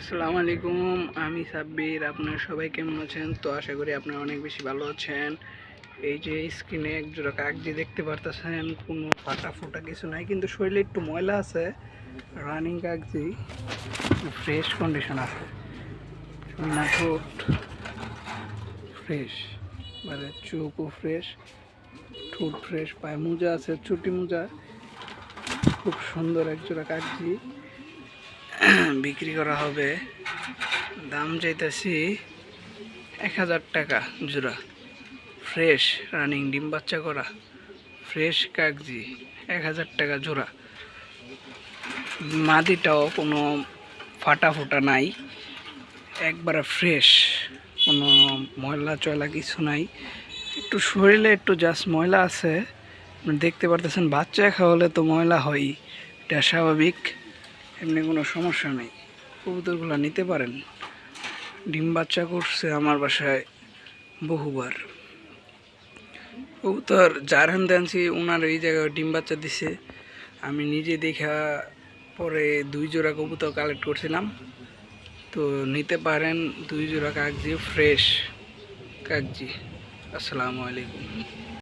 আসসালামু আলাইকুম, আমি সাব্বির। আপনারা সবাই কেমন আছেন? তো আশা করি আপনারা অনেক বেশি ভালো আছেন। এই যে স্ক্রিনে এক জোড়া কাকজি দেখতে পারতেছেন, কোনো ফাটা ফোটা কিছু নাই, কিন্তু শরীরে একটু ময়লা আছে। রানিং কাকজি, ফ্রেশ কন্ডিশন আছে। না ঠোঁট ফ্রেশ, মানে চোখও ফ্রেশ, ঠোঁট ফ্রেশ, পায়ে মোজা আছে, চুটি মোজা। খুব সুন্দর এক জোড়া কাকজি বিক্রি করা হবে। দাম চাইতেছি 1000 টাকা জোড়া। ফ্রেশ রানিং ডিম বাচ্চা করা ফ্রেশ কাগজি 1000 টাকা জোড়া। মাদিটাও কোনো ফাটা ফোটা নাই, একবারে ফ্রেশ, কোনো ময়লা চয়লা কিছু নাই। একটু শরীরে একটু জাস্ট ময়লা আছে, দেখতে পারতেছেন। বাচ্চা খাওয়ালে তো ময়লা হয়ই, এটা স্বাভাবিক, এমনি কোনো সমস্যা নেই। কবুতরগুলো নিতে পারেন। ডিম বাচ্চা করছে আমার বাসায় বহুবার। কবুতর যার হান আনছি ওনার এই জায়গায় ডিম বাচ্চা দিছে। আমি নিজে দেখা পরে 2 জোড়া কবুতর কালেক্ট করছিলাম। তো নিতে পারেন 2 জোড়া কাগজি, ফ্রেশ কাগজি। আসসালামু আলাইকুম।